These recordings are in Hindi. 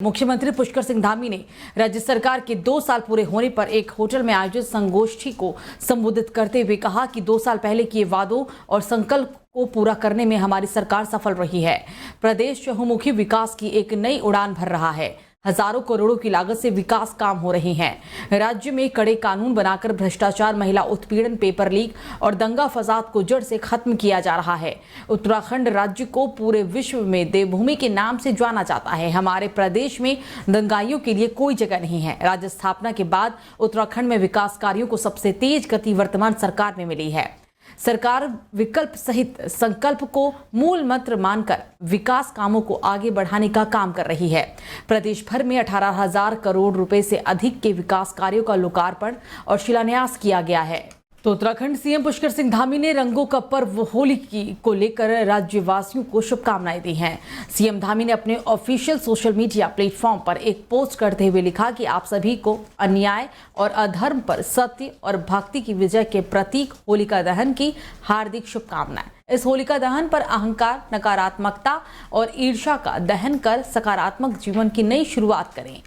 मुख्यमंत्री पुष्कर सिंह धामी ने राज्य सरकार के 2 साल पूरे होने पर एक होटल में आयोजित संगोष्ठी को संबोधित करते हुए कहा कि 2 साल पहले किए वादों और संकल्प को पूरा करने में हमारी सरकार सफल रही है। प्रदेश चहुमुखी विकास की एक नई उड़ान भर रहा है। हजारों करोड़ों की लागत से विकास काम हो रहे हैं। राज्य में कड़े कानून बनाकर भ्रष्टाचार, महिला उत्पीड़न, पेपर लीक और दंगा फसाद को जड़ से खत्म किया जा रहा है। उत्तराखंड राज्य को पूरे विश्व में देवभूमि के नाम से जाना जाता है। हमारे प्रदेश में दंगाइयों के लिए कोई जगह नहीं है। राज्य स्थापना के बाद उत्तराखंड में विकास कार्यों को सबसे तेज गति वर्तमान सरकार में मिली है। सरकार विकल्प सहित संकल्प को मूल मंत्र मानकर विकास कामों को आगे बढ़ाने का काम कर रही है। प्रदेश भर में 18,000 करोड़ रुपए से अधिक के विकास कार्यों का लोकार्पण और शिलान्यास किया गया है। तो उत्तराखंड सीएम पुष्कर सिंह धामी ने रंगों का पर्व होली को लेकर राज्यवासियों को शुभकामनाएं दी हैं। सीएम धामी ने अपने ऑफिशियल सोशल मीडिया प्लेटफॉर्म पर एक पोस्ट करते हुए लिखा कि आप सभी को अन्याय और अधर्म पर सत्य और भक्ति की विजय के प्रतीक होलिका दहन की हार्दिक शुभकामनाएं। इस होलिका दहन पर अहंकार, नकारात्मकता और ईर्ष्या का दहन कर सकारात्मक जीवन की नई शुरुआत करें।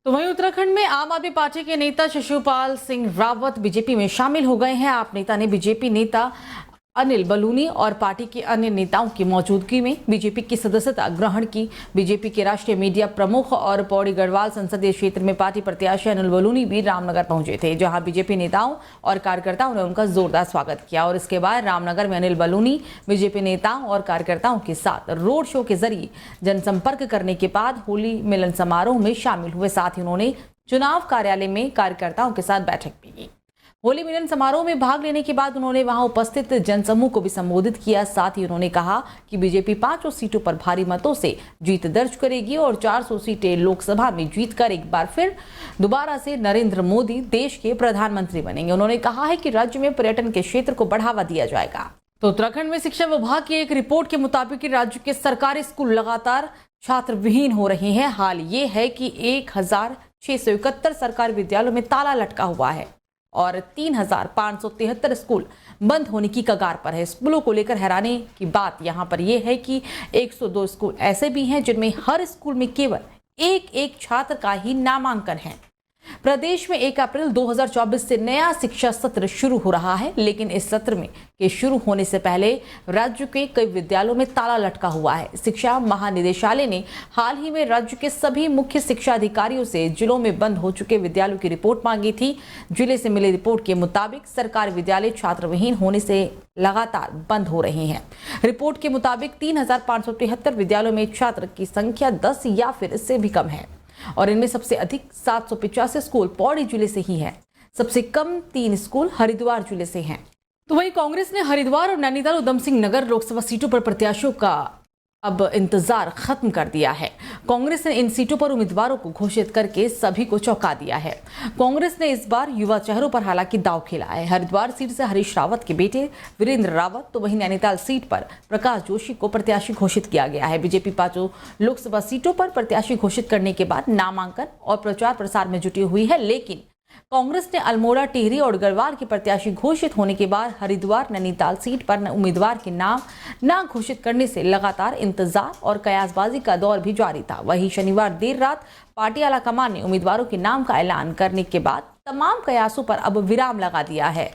तो वहीं उत्तराखंड में आम आदमी पार्टी के नेता शिशुपाल सिंह रावत बीजेपी में शामिल हो गए हैं। आप नेता ने बीजेपी नेता अनिल बलूनी और पार्टी के अन्य नेताओं की मौजूदगी में बीजेपी की सदस्यता ग्रहण की। बीजेपी के राष्ट्रीय मीडिया प्रमुख और पौड़ी गढ़वाल संसदीय क्षेत्र में पार्टी प्रत्याशी अनिल बलूनी भी रामनगर पहुंचे थे, जहां बीजेपी नेताओं और कार्यकर्ताओं ने उनका जोरदार स्वागत किया। और इसके बाद रामनगर में अनिल बलूनी बीजेपी नेताओं और कार्यकर्ताओं के साथ रोड शो के जरिए जनसंपर्क करने के बाद होली मिलन समारोह में शामिल हुए। साथ ही उन्होंने चुनाव कार्यालय में कार्यकर्ताओं के साथ बैठक भी की। होली मिलन समारोह में भाग लेने के बाद उन्होंने वहां उपस्थित जनसमूह को भी संबोधित किया। साथ ही उन्होंने कहा कि बीजेपी 500 सीटों पर भारी मतों से जीत दर्ज करेगी और 400 सीटें लोकसभा में जीतकर एक बार फिर दोबारा से नरेंद्र मोदी देश के प्रधानमंत्री बनेंगे। उन्होंने कहा है कि राज्य में पर्यटन के क्षेत्र को बढ़ावा दिया जाएगा। तो उत्तराखंड में शिक्षा विभाग की एक रिपोर्ट के मुताबिक राज्य के सरकारी स्कूल लगातार छात्र विहीन हो रहे हैं। हाल ये है कि 1,671 सरकारी विद्यालयों में ताला लटका हुआ है और 3,573 स्कूल बंद होने की कगार पर है। स्कूलों को लेकर हैरानी की बात यहां पर यह है कि 102 स्कूल ऐसे भी हैं जिनमें हर स्कूल में केवल एक छात्र का ही नामांकन है। प्रदेश में 1 अप्रैल 2024 से नया शिक्षा सत्र शुरू हो रहा है, लेकिन इस सत्र में के शुरू होने से पहले राज्य के कई विद्यालयों में ताला लटका हुआ है। शिक्षा महानिदेशालय ने हाल ही में राज्य के सभी मुख्य शिक्षा अधिकारियों से जिलों में बंद हो चुके विद्यालयों की रिपोर्ट मांगी थी। जिले से मिली रिपोर्ट के मुताबिक सरकारी विद्यालय छात्रविहीन होने से लगातार बंद हो रहे हैं। रिपोर्ट के मुताबिक 3,573 विद्यालयों में छात्र की संख्या 10 या फिर इससे भी कम है और इनमें सबसे अधिक 785 स्कूल पौड़ी जिले से ही हैं। सबसे कम 3 स्कूल हरिद्वार जिले से हैं। तो वहीं कांग्रेस ने हरिद्वार और नैनीताल उधम सिंह नगर लोकसभा सीटों पर प्रत्याशियों का अब इंतजार खत्म कर दिया है। कांग्रेस ने इन सीटों पर उम्मीदवारों को घोषित करके सभी को चौंका दिया है। कांग्रेस ने इस बार युवा चेहरों पर हालांकि दांव खेला है। हरिद्वार सीट से हरीश रावत के बेटे वीरेंद्र रावत, तो वहीं नैनीताल सीट पर प्रकाश जोशी को प्रत्याशी घोषित किया गया है। बीजेपी 5 लोकसभा सीटों पर प्रत्याशी घोषित करने के बाद नामांकन और प्रचार प्रसार में जुटी हुई है, लेकिन कांग्रेस ने अल्मोड़ा, टिहरी और गढ़वाल के प्रत्याशी घोषित होने के बाद हरिद्वार, नैनीताल सीट पर उम्मीदवार के नाम न घोषित करने से लगातार इंतजार और कयासबाजी का दौर भी जारी था। वहीं शनिवार देर रात पार्टी आलाकमान ने उम्मीदवारों के नाम का ऐलान करने के बाद तमाम कयासों पर अब विराम लगा दिया है।